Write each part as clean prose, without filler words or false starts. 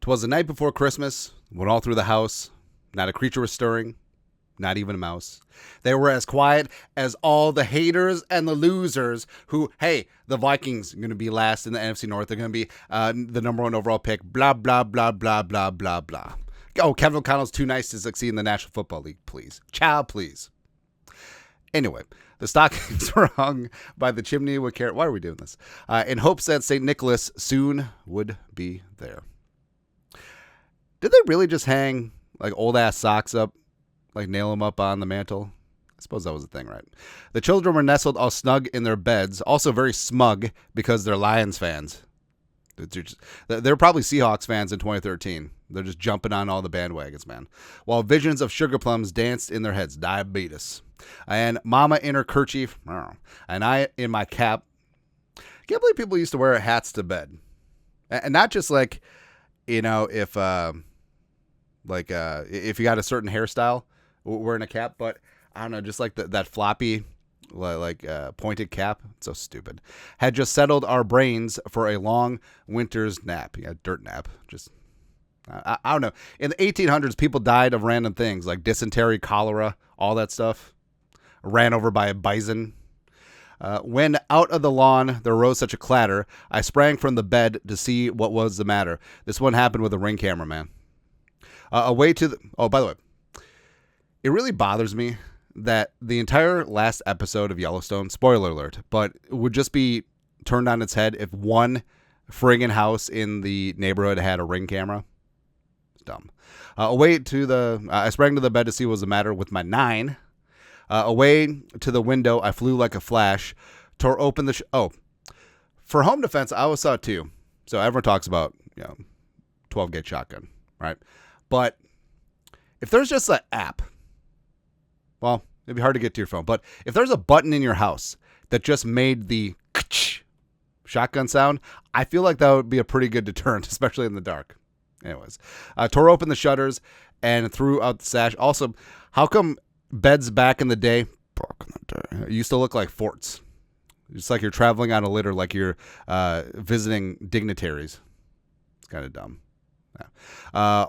'Twas the night before Christmas, when all through the house, not a creature was stirring, not even a mouse. They were as quiet as all the haters and the losers who, hey, the Vikings are going to be last in the NFC North. They're going to be the number one overall pick, blah, blah, blah, blah, blah, blah, blah. Oh, Kevin O'Connell's too nice to succeed in the National Football League, please. Child, please. Anyway, the stockings were hung by the chimney with care. Why are we doing this? In hopes that St. Nicholas soon would be there. Did they really just hang like old ass socks up, like nail them up on the mantle? I suppose that was the thing, right? The children were nestled all snug in their beds, also very smug because they're Lions fans. They're probably Seahawks fans in 2013. They're just jumping on all the bandwagons, man. While visions of sugar plums danced in their heads, diabetes. And mama in her kerchief, and I in my cap. Can't believe people used to wear hats to bed. And not just like, you know, if you got a certain hairstyle, wearing a cap, but I don't know, just like that floppy, pointed cap. It's so stupid. Had just settled our brains for a long winter's nap. Yeah, dirt nap. Just, I don't know. In the 1800s, people died of random things like dysentery, cholera, all that stuff. Ran over by a bison. When out of the lawn there rose such a clatter, I sprang from the bed to see what was the matter. This one happened with a Ring camera, man. By the way, it really bothers me that the entire last episode of Yellowstone, spoiler alert, but would just be turned on its head if one friggin' house in the neighborhood had a Ring camera. It's dumb. I sprang to the bed to see what was the matter with my 9. Away to the window, I flew like a flash, tore open the... For home defense, I always saw it too. So everyone talks about, 12-gauge shotgun, right? But if there's just an app, well, it'd be hard to get to your phone. But if there's a button in your house that just made the shotgun sound, I feel like that would be a pretty good deterrent, especially in the dark. Anyways, tore open the shutters and threw out the sash. Also, how come beds back in the day used to look like forts? Just like you're traveling on a litter, like you're visiting dignitaries. It's kind of dumb. Yeah.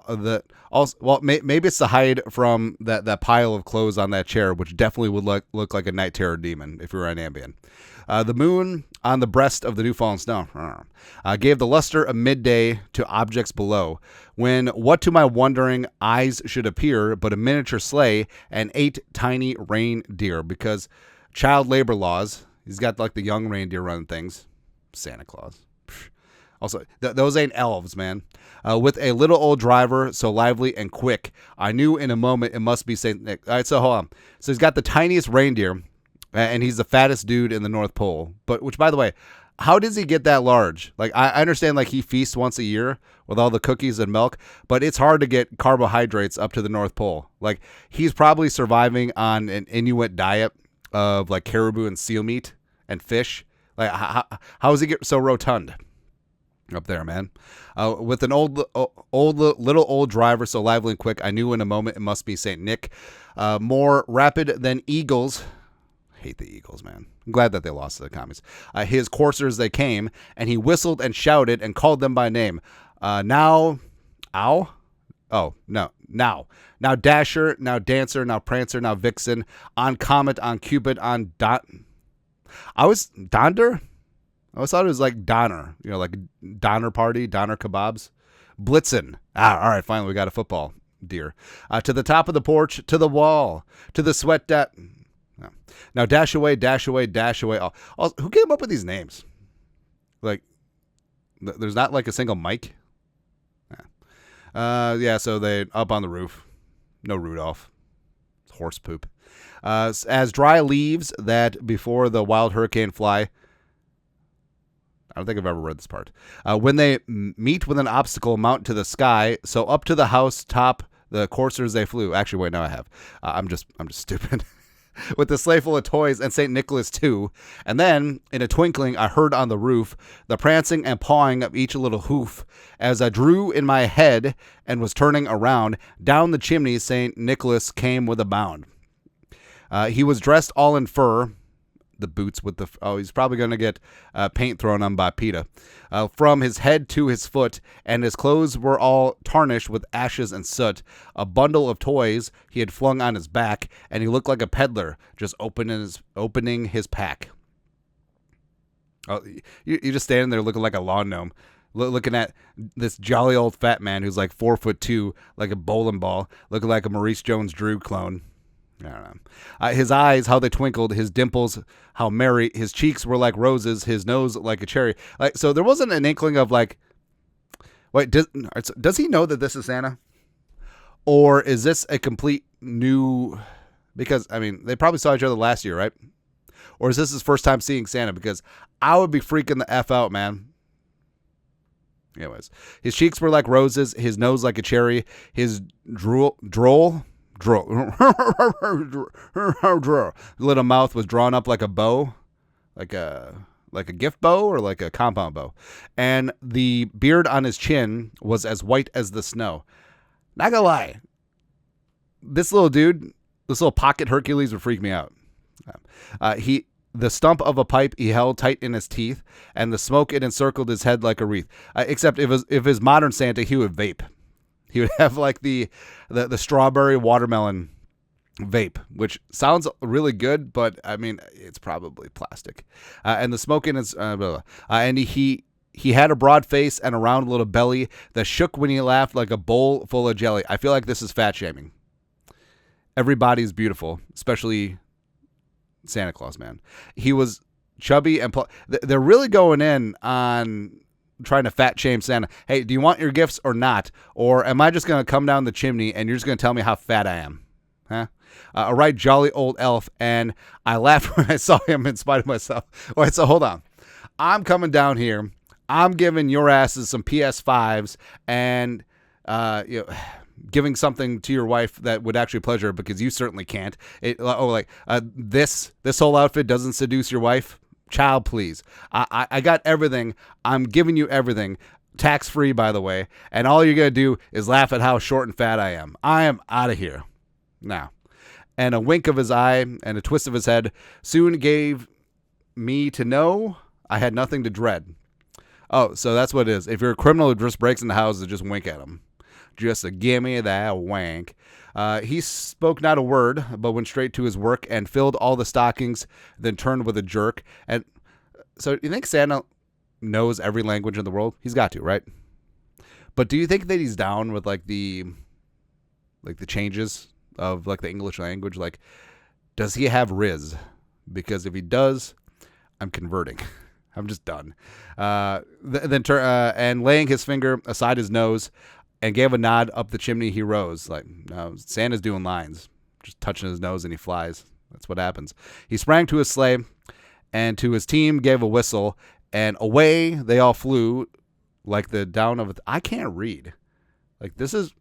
Maybe it's to hide from that pile of clothes on that chair, which definitely would look like a night terror demon if you were on Ambien. The moon on the breast of the new fallen snow gave the luster of midday to objects below, when what to my wondering eyes should appear but a miniature sleigh and 8 tiny reindeer, because child labor laws. He's got like the young reindeer running things. Santa Claus. Also, those ain't elves, man. With a little old driver, so lively and quick, I knew in a moment it must be St. Nick. All right, so hold on. So he's got the tiniest reindeer, and he's the fattest dude in the North Pole. Which, by the way, how does he get that large? Like, I understand, like, he feasts once a year with all the cookies and milk, but it's hard to get carbohydrates up to the North Pole. Like, he's probably surviving on an Inuit diet of, like, caribou and seal meat and fish. Like, how does he get so rotund up there, man? With an little old driver, so lively and quick, I knew in a moment it must be St. Nick. More rapid than eagles. Hate the Eagles, man. I'm glad that they lost to the commies. His coursers they came, and he whistled and shouted and called them by name. Now Dasher, now Dancer, now Prancer, now Vixen, on Comet, on Cupid, on Donder? I always thought it was like Donner, like Donner Party, Donner Kebabs. Blitzen. All right, finally we got a football deer. To the top of the porch, to the wall, to the sweat no. Now dash away, dash away, dash away. Who came up with these names? Like, there's not like a single Mike. So they up on the roof. No Rudolph. Horse poop. As dry leaves that before the wild hurricane fly. I don't think I've ever read this part. When they meet with an obstacle, mount to the sky. So up to the house top, the coursers they flew. Actually, wait, no, I have. I'm just stupid. With the sleigh full of toys and St. Nicholas too. And then, in a twinkling, I heard on the roof the prancing and pawing of each little hoof. As I drew in my head and was turning around, down the chimney St. Nicholas came with a bound. He was dressed all in fur, the boots with the. Oh, he's probably going to get paint thrown on by PETA. From his head to his foot, and his clothes were all tarnished with ashes and soot. A bundle of toys he had flung on his back, and he looked like a peddler just opening his pack. Oh, you just standing there looking like a lawn gnome, looking at this jolly old fat man who's like 4'2", like a bowling ball, looking like a Maurice Jones-Drew clone. I don't know. His eyes, how they twinkled, his dimples, how merry, his cheeks were like roses, his nose like a cherry. Like, so there wasn't an inkling of like, wait, does he know that this is Santa? Or is this a complete new, because, I mean, they probably saw each other last year, right? Or is this his first time seeing Santa? Because I would be freaking the F out, man. Anyways, his cheeks were like roses, his nose like a cherry, his droll little mouth was drawn up like a bow, like a gift bow or like a compound bow. And the beard on his chin was as white as the snow. Not gonna lie, this little dude, this little pocket Hercules would freak me out. The stump of a pipe he held tight in his teeth, and the smoke it encircled his head like a wreath. Except if his modern Santa, he would vape. He would have like the strawberry watermelon vape, which sounds really good, but I mean it's probably plastic. And the smoke in his and he had a broad face and a round little belly that shook when he laughed like a bowl full of jelly. I feel like this is fat shaming. Everybody's beautiful, especially Santa Claus, man. He was chubby and they're really going in on trying to fat shame Santa. Hey, do you want your gifts or not? Or am I just going to come down the chimney and you're just going to tell me how fat I am? Huh? A right jolly old elf. And I laughed when I saw him in spite of myself. All right, so hold on. I'm coming down here. I'm giving your asses some PS5s and, giving something to your wife that would actually pleasure her because you certainly can't. This whole outfit doesn't seduce your wife? Child, please. I got everything. I'm giving you everything. Tax free, by the way. And all you're going to do is laugh at how short and fat I am. I am out of here. Now. And a wink of his eye and a twist of his head soon gave me to know I had nothing to dread. Oh, so that's what it is. If you're a criminal who just breaks into houses, just wink at him. Just a gimme that wank. He spoke not a word, but went straight to his work and filled all the stockings, then turned with a jerk. And so you think Santa knows every language in the world? He's got to, right? But do you think that he's down with like the changes of like the English language? Like, does he have Riz? Because if he does, I'm converting. I'm just done. And laying his finger aside his nose, and gave a nod up the chimney, he rose. Like, no, Santa's doing lines. Just touching his nose and he flies. That's what happens. He sprang to his sleigh and to his team gave a whistle, and away they all flew like the down of I can't read. Like, this is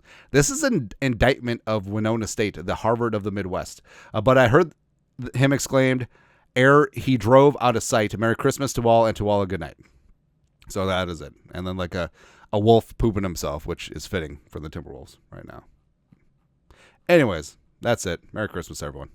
an indictment of Winona State, the Harvard of the Midwest. But I heard him exclaimed, ere he drove out of sight, Merry Christmas to all, and to all a good night. So that is it. And then like a wolf pooping himself, which is fitting for the Timberwolves right now. Anyways, that's it. Merry Christmas, everyone.